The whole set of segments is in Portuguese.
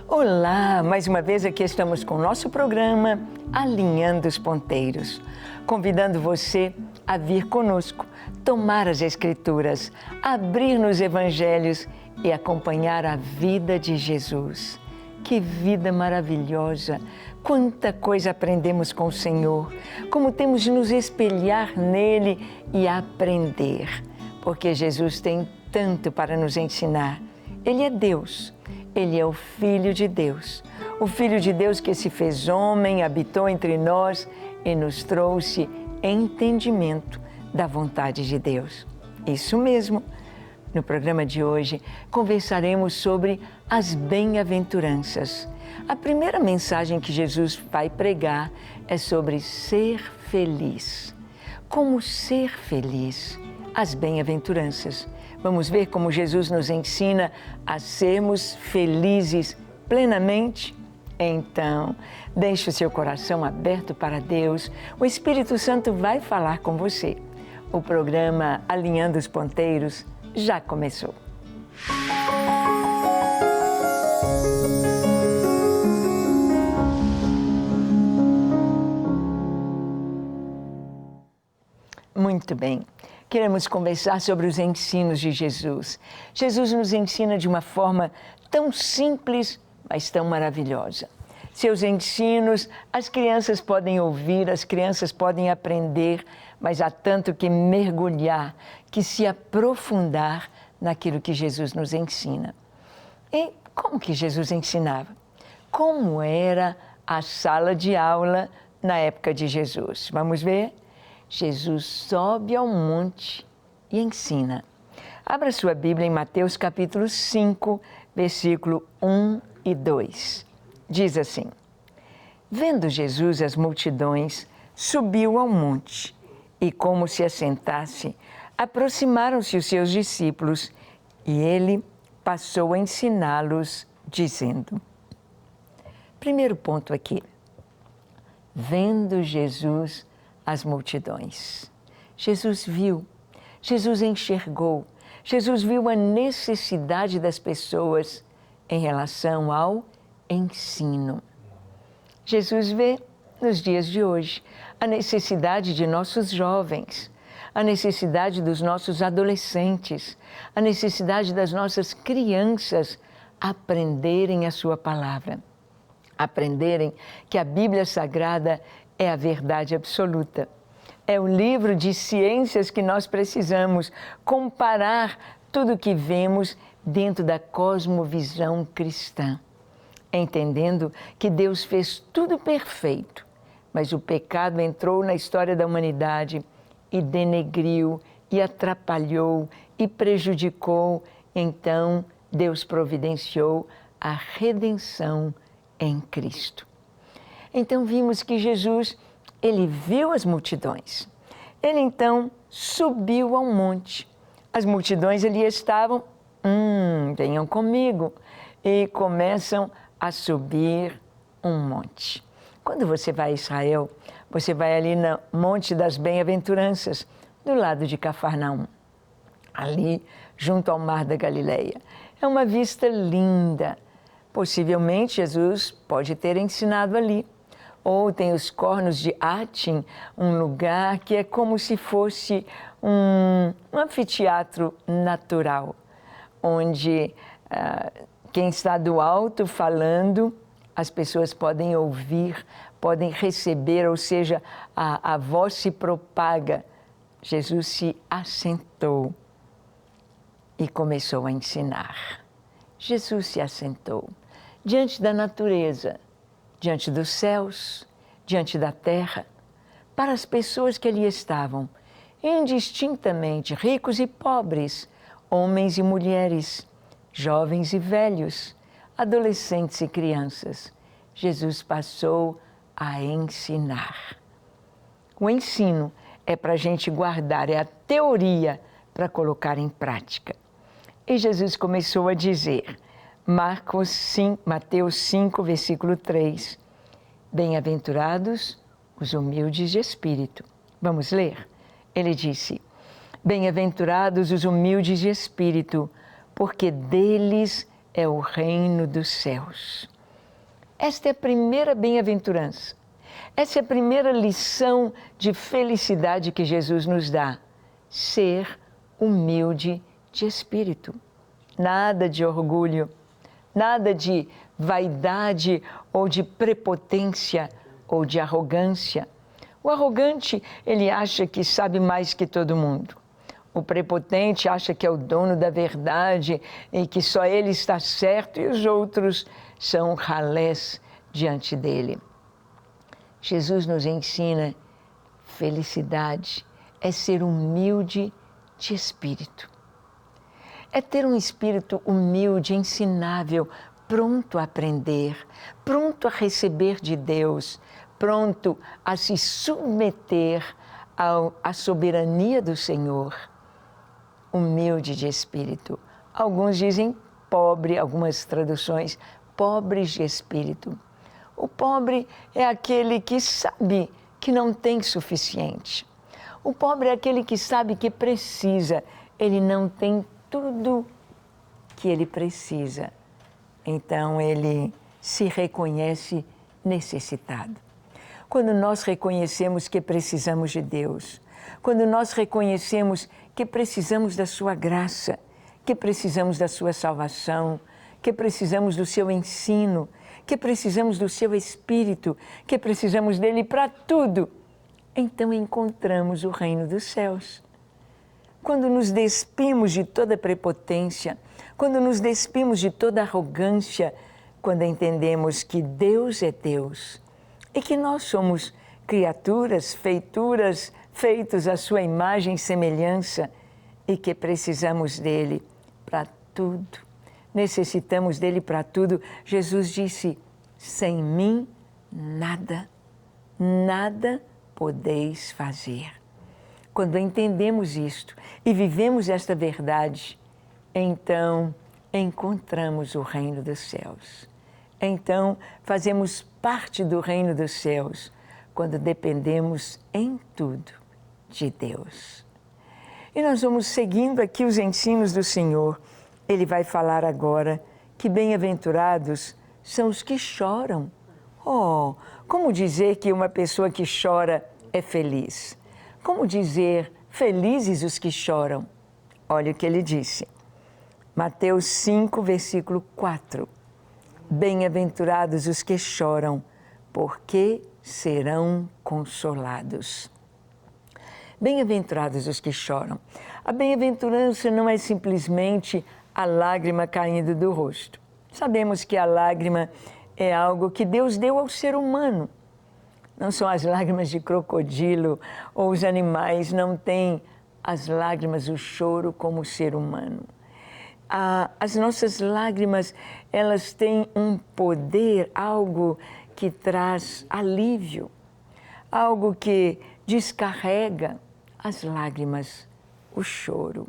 Olá, mais uma vez aqui estamos com o nosso programa Alinhando os Ponteiros, convidando você a vir conosco, tomar as Escrituras, abrir nos Evangelhos e acompanhar a vida de Jesus. Que vida maravilhosa! Quanta coisa aprendemos com o Senhor, como temos de nos espelhar nele e aprender, porque Jesus tem tanto para nos ensinar. Ele é Deus, Ele é o Filho de Deus, o Filho de Deus que se fez homem, habitou entre nós e nos trouxe entendimento da vontade de Deus. Isso mesmo. No programa de hoje, conversaremos sobre as bem-aventuranças. A primeira mensagem que Jesus vai pregar é sobre ser feliz. Como ser feliz? As bem-aventuranças. Vamos ver como Jesus nos ensina a sermos felizes plenamente? Então, deixe o seu coração aberto para Deus. O Espírito Santo vai falar com você. O programa Alinhando os Ponteiros já começou. Muito bem. Queremos conversar sobre os ensinos de Jesus. Jesus nos ensina de uma forma tão simples, mas tão maravilhosa. Seus ensinos, as crianças podem ouvir, as crianças podem aprender, mas há tanto que mergulhar, que se aprofundar naquilo que Jesus nos ensina. E como que Jesus ensinava? Como era a sala de aula na época de Jesus? Vamos ver? Jesus sobe ao monte e ensina. Abra sua Bíblia em Mateus capítulo 5, versículo 1 e 2. Diz assim: Vendo Jesus as multidões, subiu ao monte e, como se assentasse, aproximaram-se os seus discípulos e ele passou a ensiná-los, dizendo. Primeiro ponto aqui. Vendo Jesus as multidões. Jesus viu, Jesus enxergou, Jesus viu a necessidade das pessoas em relação ao ensino. Jesus vê, nos dias de hoje, a necessidade de nossos jovens, a necessidade dos nossos adolescentes, a necessidade das nossas crianças aprenderem a sua palavra, aprenderem que a Bíblia Sagrada é a verdade absoluta. É o livro de ciências que nós precisamos comparar tudo o que vemos dentro da cosmovisão cristã, entendendo que Deus fez tudo perfeito, mas o pecado entrou na história da humanidade e denegriu, e atrapalhou, e prejudicou. Então, Deus providenciou a redenção em Cristo. Então vimos que Jesus, ele viu as multidões. Ele então subiu ao monte. As multidões ali estavam, venham comigo, e começam a subir um monte. Quando você vai a Israel, você vai ali no Monte das Bem-aventuranças, do lado de Cafarnaum, ali junto ao Mar da Galileia. É uma vista linda. Possivelmente Jesus pode ter ensinado ali. Ou tem os cornos de Atim, um lugar que é como se fosse um anfiteatro natural, onde quem está do alto falando, as pessoas podem ouvir, podem receber, ou seja, a voz se propaga. Jesus se assentou e começou a ensinar. Jesus se assentou diante da natureza, diante dos céus, diante da terra, para as pessoas que ali estavam, indistintamente, ricos e pobres, homens e mulheres, jovens e velhos, adolescentes e crianças. Jesus passou a ensinar. O ensino é para a gente guardar, é a teoria para colocar em prática. E Jesus começou a dizer, Mateus 5, versículo 3, Bem-aventurados os humildes de espírito. Vamos ler? Ele disse, Bem-aventurados os humildes de espírito, porque deles é o reino dos céus. Esta é a primeira bem-aventurança. Essa é a primeira lição de felicidade que Jesus nos dá. Ser humilde de espírito. Nada de orgulho, nada de vaidade ou de prepotência ou de arrogância. O arrogante, ele acha que sabe mais que todo mundo. O prepotente acha que é o dono da verdade e que só ele está certo e os outros são ralés diante dele. Jesus nos ensina felicidade é ser humilde de espírito. É ter um espírito humilde, ensinável, pronto a aprender, pronto a receber de Deus, pronto a se submeter à soberania do Senhor. Humilde de espírito. Alguns dizem pobre, algumas traduções, pobres de espírito. O pobre é aquele que sabe que não tem suficiente. O pobre é aquele que sabe que precisa, ele não tem tudo que ele precisa. Então ele se reconhece necessitado. Quando nós reconhecemos que precisamos de Deus, quando nós reconhecemos que precisamos da sua graça, que precisamos da sua salvação, que precisamos do seu ensino, que precisamos do seu Espírito, que precisamos dele para tudo, então encontramos o reino dos céus. Quando nos despimos de toda prepotência, quando nos despimos de toda arrogância, quando entendemos que Deus é Deus e que nós somos criaturas, feituras, feitos à sua imagem e semelhança e que precisamos dele para tudo. Necessitamos dele para tudo. Jesus disse, sem mim nada podeis fazer. Quando entendemos isto e vivemos esta verdade, então encontramos o reino dos céus. Então fazemos parte do reino dos céus, quando dependemos em tudo de Deus. E nós vamos seguindo aqui os ensinos do Senhor. Ele vai falar agora que bem-aventurados são os que choram. Oh, como dizer que uma pessoa que chora é feliz? Como dizer felizes os que choram? Olha o que ele disse. Mateus 5, versículo 4. Bem-aventurados os que choram, porque serão consolados. Bem-aventurados os que choram. A bem-aventurança não é simplesmente a lágrima caindo do rosto. Sabemos que a lágrima é algo que Deus deu ao ser humano. Não são as lágrimas de crocodilo ou os animais, não têm as lágrimas, o choro como o ser humano. As nossas lágrimas, elas têm um poder, algo que traz alívio, algo que descarrega as lágrimas, o choro.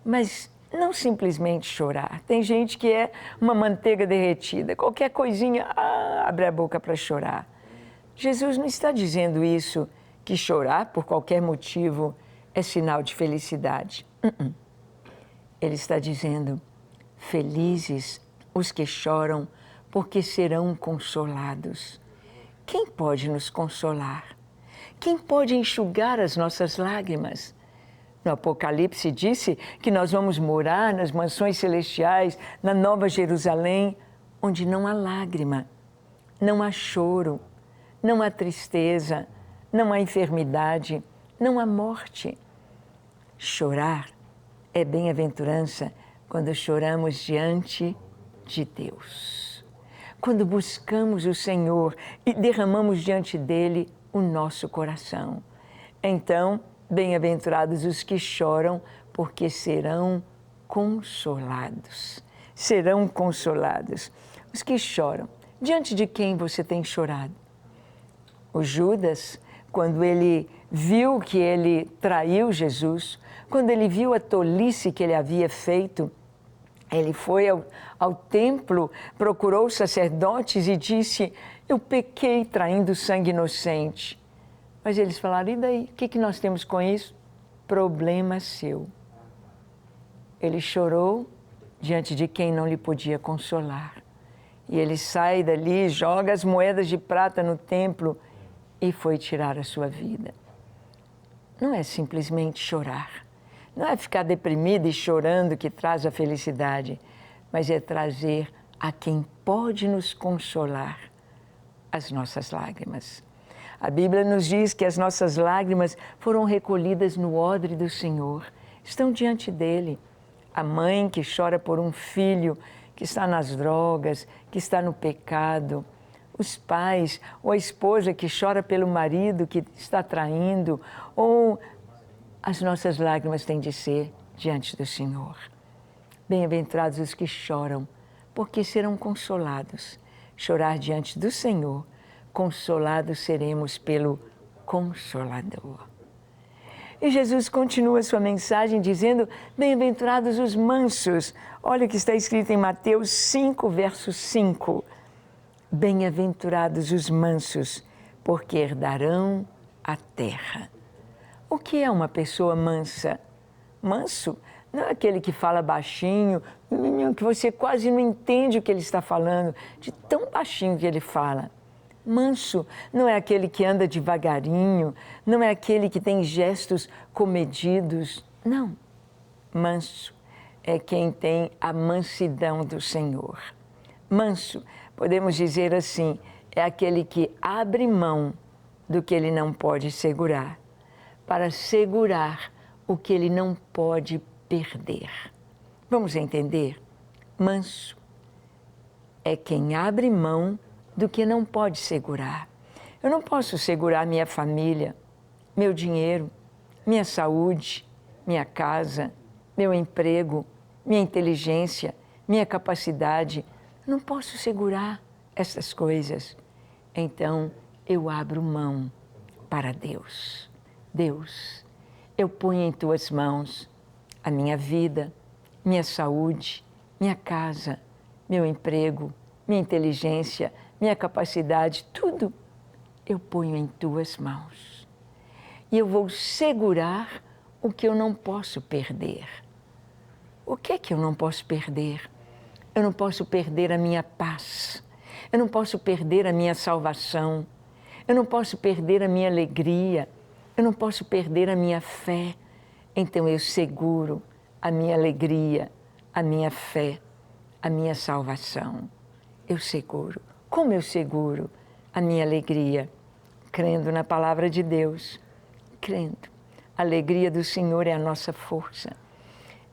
Mas não simplesmente chorar. Tem gente que é uma manteiga derretida, qualquer coisinha, abre a boca para chorar. Jesus não está dizendo isso, que chorar por qualquer motivo é sinal de felicidade. Ele está dizendo, felizes os que choram, porque serão consolados. Quem pode nos consolar? Quem pode enxugar as nossas lágrimas? No Apocalipse disse que nós vamos morar nas mansões celestiais, na Nova Jerusalém, onde não há lágrima, não há choro, não há tristeza, não há enfermidade, não há morte. Chorar é bem-aventurança quando choramos diante de Deus. Quando buscamos o Senhor e derramamos diante dele o nosso coração. Então, bem-aventurados os que choram, porque serão consolados. Serão consolados. Os que choram. Diante de quem você tem chorado? O Judas, quando ele viu que ele traiu Jesus, quando ele viu a tolice que ele havia feito, ele foi ao templo, procurou os sacerdotes e disse, eu pequei traindo sangue inocente. Mas eles falaram, e daí? O que nós temos com isso? Problema seu. Ele chorou diante de quem não lhe podia consolar. E ele sai dali, joga as moedas de prata no templo e foi tirar a sua vida. Não é simplesmente chorar, não é ficar deprimido e chorando que traz a felicidade, mas é trazer a quem pode nos consolar as nossas lágrimas. A Bíblia nos diz que as nossas lágrimas foram recolhidas no odre do Senhor, estão diante dele. A mãe que chora por um filho que está nas drogas, que está no pecado, os pais ou a esposa que chora pelo marido que está traindo, ou as nossas lágrimas têm de ser diante do Senhor. Bem-aventurados os que choram, porque serão consolados. Chorar diante do Senhor, consolados seremos pelo Consolador. E Jesus continua sua mensagem dizendo, bem-aventurados os mansos. Olha o que está escrito em Mateus 5, verso 5. Bem-aventurados os mansos, porque herdarão a terra. O que é uma pessoa mansa? Manso não é aquele que fala baixinho, que você quase não entende o que ele está falando, de tão baixinho que ele fala. Manso não é aquele que anda devagarinho, não é aquele que tem gestos comedidos, não. Manso é quem tem a mansidão do Senhor. Manso, podemos dizer assim, é aquele que abre mão do que ele não pode segurar, para segurar o que ele não pode perder. Vamos entender? Manso é quem abre mão do que não pode segurar. Eu não posso segurar minha família, meu dinheiro, minha saúde, minha casa, meu emprego, minha inteligência, minha capacidade. Eu não posso segurar essas coisas. Então, eu abro mão para Deus. Deus, eu ponho em Tuas mãos a minha vida, minha saúde, minha casa, meu emprego, minha inteligência, minha capacidade, tudo eu ponho em Tuas mãos. E eu vou segurar o que eu não posso perder. O que é que eu não posso perder? Eu não posso perder a minha paz. Eu não posso perder a minha salvação. Eu não posso perder a minha alegria. Eu não posso perder a minha fé. Então eu seguro a minha alegria, a minha fé, a minha salvação. Eu seguro. Como eu seguro a minha alegria? Crendo na palavra de Deus. Crendo. A alegria do Senhor é a nossa força.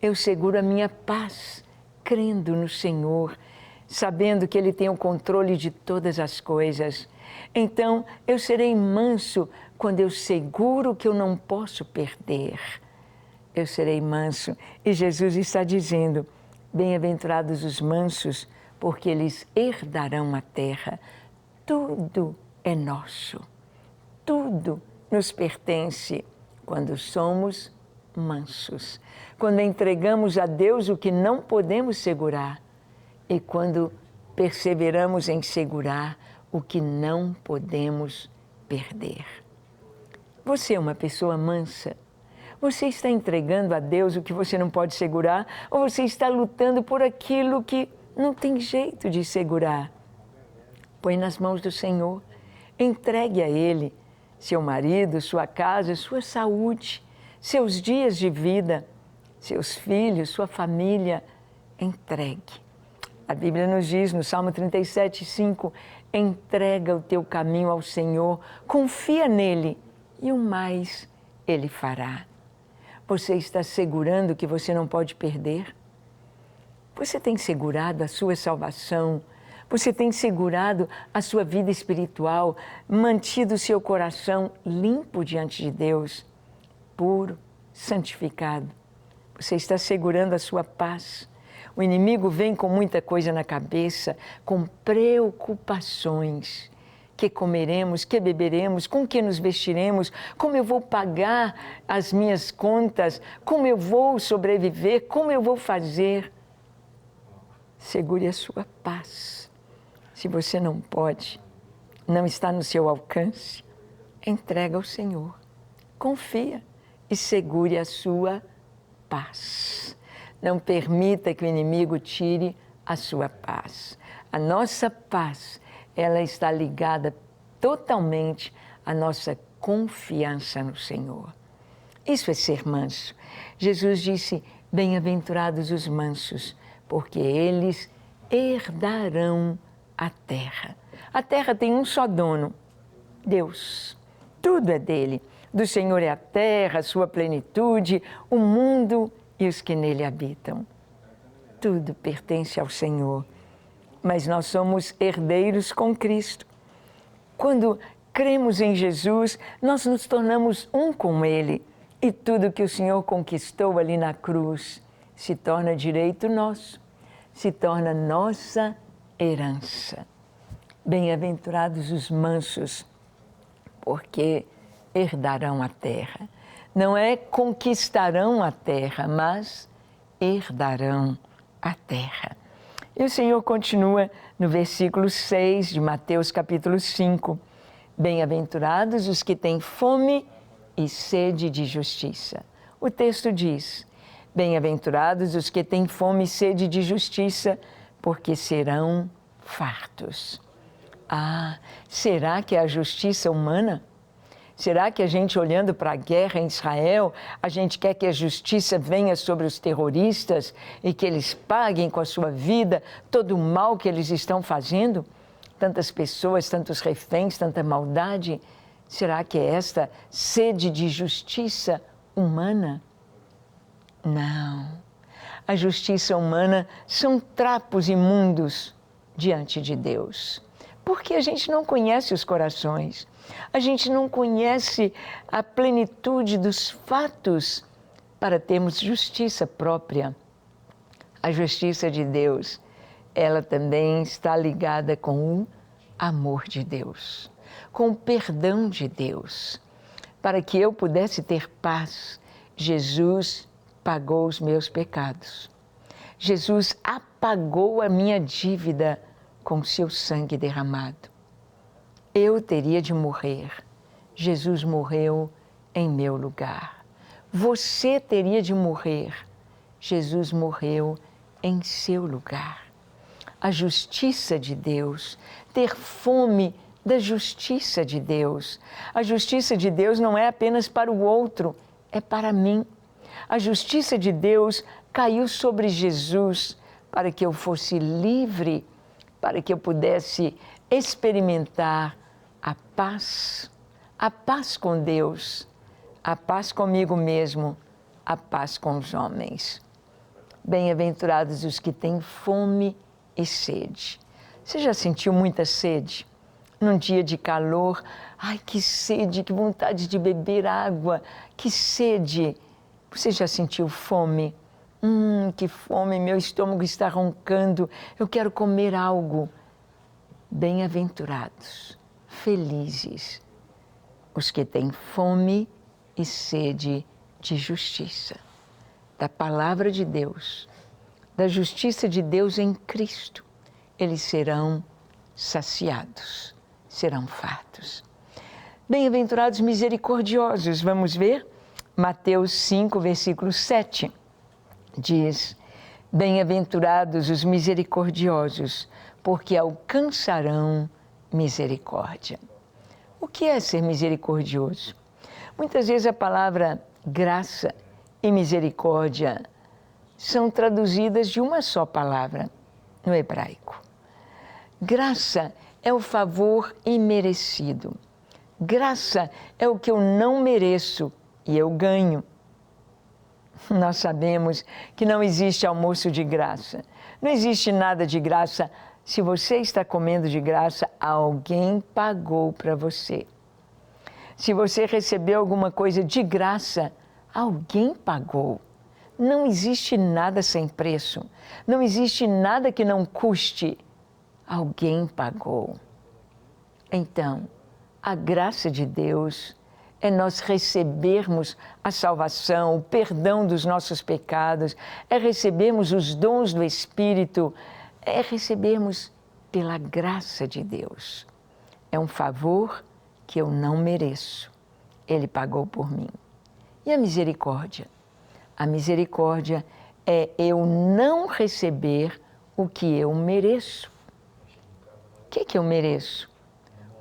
Eu seguro a minha paz, crendo no Senhor, sabendo que Ele tem o controle de todas as coisas. Então, eu serei manso quando eu seguro que eu não posso perder. Eu serei manso. E Jesus está dizendo, bem-aventurados os mansos, porque eles herdarão a terra. Tudo é nosso. Tudo nos pertence quando somos mansos. Quando entregamos a Deus o que não podemos segurar e quando perseveramos em segurar o que não podemos perder. Você é uma pessoa mansa? Você está entregando a Deus o que você não pode segurar ou você está lutando por aquilo que não tem jeito de segurar? Põe nas mãos do Senhor, entregue a Ele seu marido, sua casa, sua saúde, seus dias de vida, seus filhos, sua família, entregue. A Bíblia nos diz no Salmo 37, 5, entrega o teu caminho ao Senhor, confia nele e o mais Ele fará. Você está segurando o que você não pode perder? Você tem segurado a sua salvação? Você tem segurado a sua vida espiritual, mantido o seu coração limpo diante de Deus, puro, santificado? Você está segurando a sua paz? O inimigo vem com muita coisa na cabeça, com preocupações. Que comeremos, que beberemos, com que nos vestiremos, como eu vou pagar as minhas contas, como eu vou sobreviver, como eu vou fazer. Segure a sua paz. Se você não pode, não está no seu alcance, entrega ao Senhor. Confia e segure a sua paz. Não permita que o inimigo tire a sua paz. A nossa paz, ela está ligada totalmente à nossa confiança no Senhor. Isso é ser manso. Jesus disse, bem-aventurados os mansos, porque eles herdarão a terra. A terra tem um só dono, Deus. Tudo é dele. Do Senhor é a terra, a sua plenitude, o mundo e os que nele habitam. Tudo pertence ao Senhor. Mas nós somos herdeiros com Cristo. Quando cremos em Jesus, nós nos tornamos um com Ele. E tudo que o Senhor conquistou ali na cruz se torna direito nosso, se torna nossa herança. Bem-aventurados os mansos, porque herdarão a terra. Não é conquistarão a terra, mas herdarão a terra. E o Senhor continua no versículo 6 de Mateus capítulo 5. Bem-aventurados os que têm fome e sede de justiça. O texto diz, bem-aventurados os que têm fome e sede de justiça, porque serão fartos. Ah, será que é a justiça humana? Será que a gente, olhando para a guerra em Israel, a gente quer que a justiça venha sobre os terroristas e que eles paguem com a sua vida todo o mal que eles estão fazendo? Tantas pessoas, tantos reféns, tanta maldade. Será que é esta sede de justiça humana? Não. A justiça humana são trapos imundos diante de Deus. Porque a gente não conhece os corações. A gente não conhece a plenitude dos fatos para termos justiça própria. A justiça de Deus, ela também está ligada com o amor de Deus, com o perdão de Deus. Para que eu pudesse ter paz, Jesus pagou os meus pecados. Jesus apagou a minha dívida com seu sangue derramado. Eu teria de morrer. Jesus morreu em meu lugar. Você teria de morrer. Jesus morreu em seu lugar. A justiça de Deus, ter fome da justiça de Deus. A justiça de Deus não é apenas para o outro, é para mim. A justiça de Deus caiu sobre Jesus para que eu fosse livre, para que eu pudesse experimentar a paz com Deus, a paz comigo mesmo, a paz com os homens. Bem-aventurados os que têm fome e sede. Você já sentiu muita sede? Num dia de calor, ai que sede, que vontade de beber água, que sede. Você já sentiu fome? Que fome, meu estômago está roncando, eu quero comer algo. Bem-aventurados, felizes, os que têm fome e sede de justiça, da palavra de Deus, da justiça de Deus em Cristo, eles serão saciados, serão fartos. Bem-aventurados misericordiosos, vamos ver? Mateus 5, versículo 7, diz, bem-aventurados os misericordiosos, porque alcançarão misericórdia. O que é ser misericordioso? Muitas vezes a palavra graça e misericórdia são traduzidas de uma só palavra no hebraico. Graça é o favor imerecido. Graça é o que eu não mereço e eu ganho. Nós sabemos que não existe almoço de graça. Não existe nada de graça. Se você está comendo de graça, alguém pagou para você. Se você recebeu alguma coisa de graça, alguém pagou. Não existe nada sem preço. Não existe nada que não custe. Alguém pagou. Então, a graça de Deus é nós recebermos a salvação, o perdão dos nossos pecados, é recebermos os dons do Espírito, é recebermos pela graça de Deus. É um favor que eu não mereço. Ele pagou por mim. E a misericórdia? A misericórdia é eu não receber o que eu mereço. que eu mereço?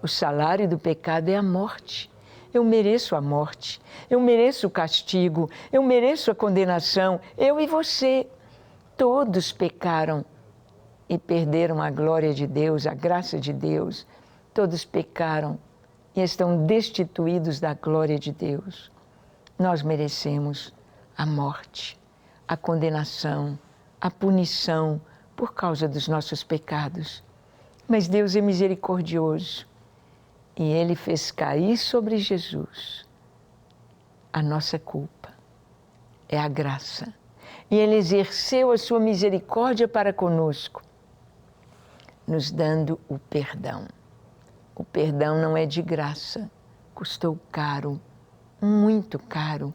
O salário do pecado é a morte. Eu mereço a morte, eu mereço o castigo, eu mereço a condenação, eu e você. Todos pecaram e perderam a glória de Deus, a graça de Deus. Todos pecaram e estão destituídos da glória de Deus. Nós merecemos a morte, a condenação, a punição por causa dos nossos pecados. Mas Deus é misericordioso. E Ele fez cair sobre Jesus a nossa culpa, é a graça. E Ele exerceu a sua misericórdia para conosco, nos dando o perdão. O perdão não é de graça, custou caro, muito caro,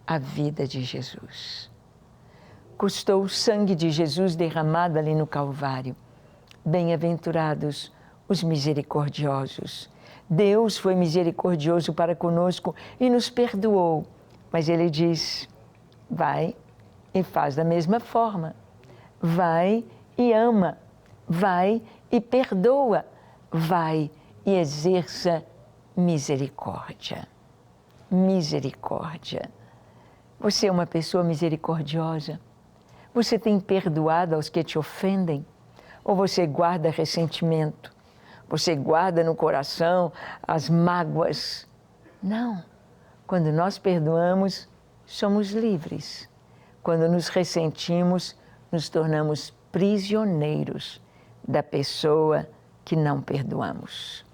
a vida de Jesus. Custou o sangue de Jesus derramado ali no Calvário. Bem-aventurados os misericordiosos. Deus foi misericordioso para conosco e nos perdoou. Mas Ele diz, vai e faz da mesma forma. Vai e ama. Vai e perdoa. Vai e exerça misericórdia. Misericórdia. Você é uma pessoa misericordiosa? Você tem perdoado aos que te ofendem? Ou você guarda ressentimento? Você guarda no coração as mágoas? Não. Quando nós perdoamos, somos livres. Quando nos ressentimos, nos tornamos prisioneiros da pessoa que não perdoamos.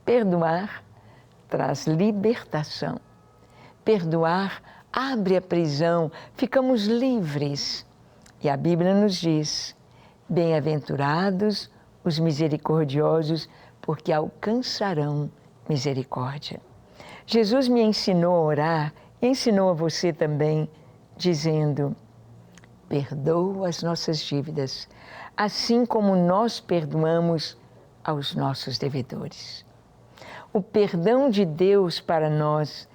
Perdoar traz libertação. Perdoar abre a prisão, ficamos livres. E a Bíblia nos diz, bem-aventurados os misericordiosos, porque alcançarão misericórdia. Jesus me ensinou a orar, e ensinou a você também, dizendo, perdoa as nossas dívidas, assim como nós perdoamos aos nossos devedores. O perdão de Deus para nós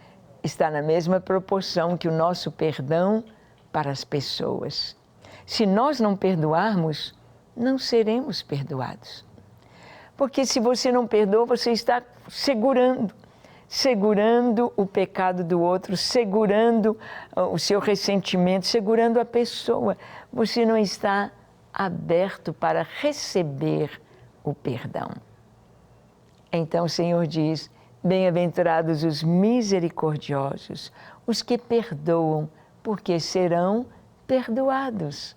está na mesma proporção que o nosso perdão para as pessoas. Se nós não perdoarmos, não seremos perdoados. Porque se você não perdoa, você está segurando o pecado do outro, segurando o seu ressentimento, segurando a pessoa. Você não está aberto para receber o perdão. Então o Senhor diz, bem-aventurados os misericordiosos, os que perdoam, porque serão perdoados,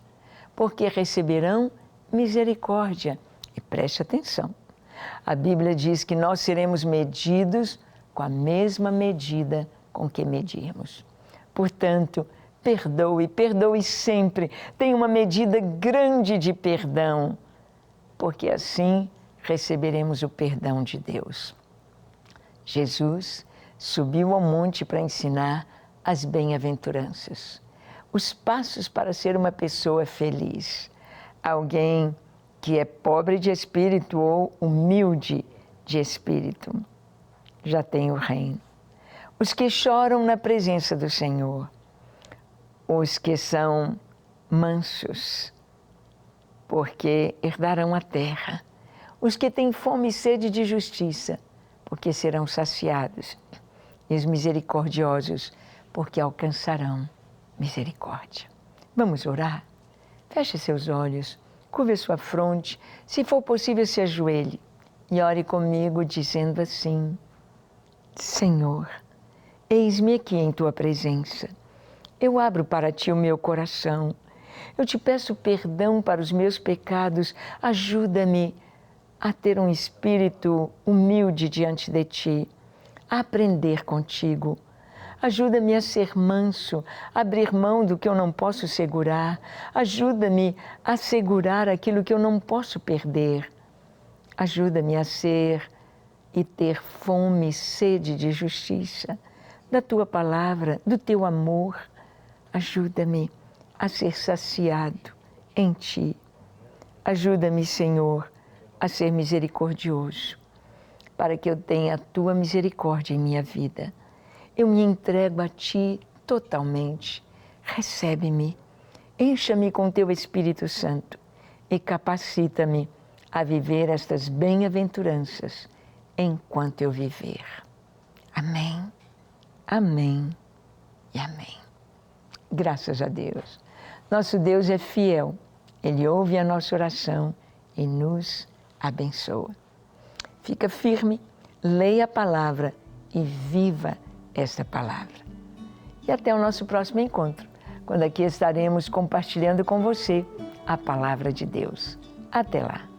porque receberão misericórdia. E preste atenção, a Bíblia diz que nós seremos medidos com a mesma medida com que medirmos. Portanto, perdoe sempre, tenha uma medida grande de perdão, porque assim receberemos o perdão de Deus. Jesus subiu ao monte para ensinar as bem-aventuranças, os passos para ser uma pessoa feliz, alguém que é pobre de espírito ou humilde de espírito, já tem o reino. Os que choram na presença do Senhor, os que são mansos, porque herdarão a terra, os que têm fome e sede de justiça, porque serão saciados, e os misericordiosos, porque alcançarão misericórdia. Vamos orar? Feche seus olhos, curve a sua fronte, se for possível se ajoelhe e ore comigo dizendo assim, Senhor, eis-me aqui em Tua presença, eu abro para Ti o meu coração, eu Te peço perdão para os meus pecados, ajuda-me a ter um espírito humilde diante de Ti, a aprender contigo. Ajuda-me a ser manso, a abrir mão do que eu não posso segurar. Ajuda-me a segurar aquilo que eu não posso perder. Ajuda-me a ser e ter fome e sede de justiça, da Tua palavra, do Teu amor. Ajuda-me a ser saciado em Ti. Ajuda-me, Senhor, a ser misericordioso, para que eu tenha a Tua misericórdia em minha vida. Eu me entrego a Ti totalmente. Recebe-me, encha-me com Teu Espírito Santo e capacita-me a viver estas bem-aventuranças enquanto eu viver. Amém, amém e amém. Graças a Deus. Nosso Deus é fiel. Ele ouve a nossa oração e nos abençoa. Fica firme, leia a palavra e viva esta palavra. E até o nosso próximo encontro, quando aqui estaremos compartilhando com você a palavra de Deus. Até lá!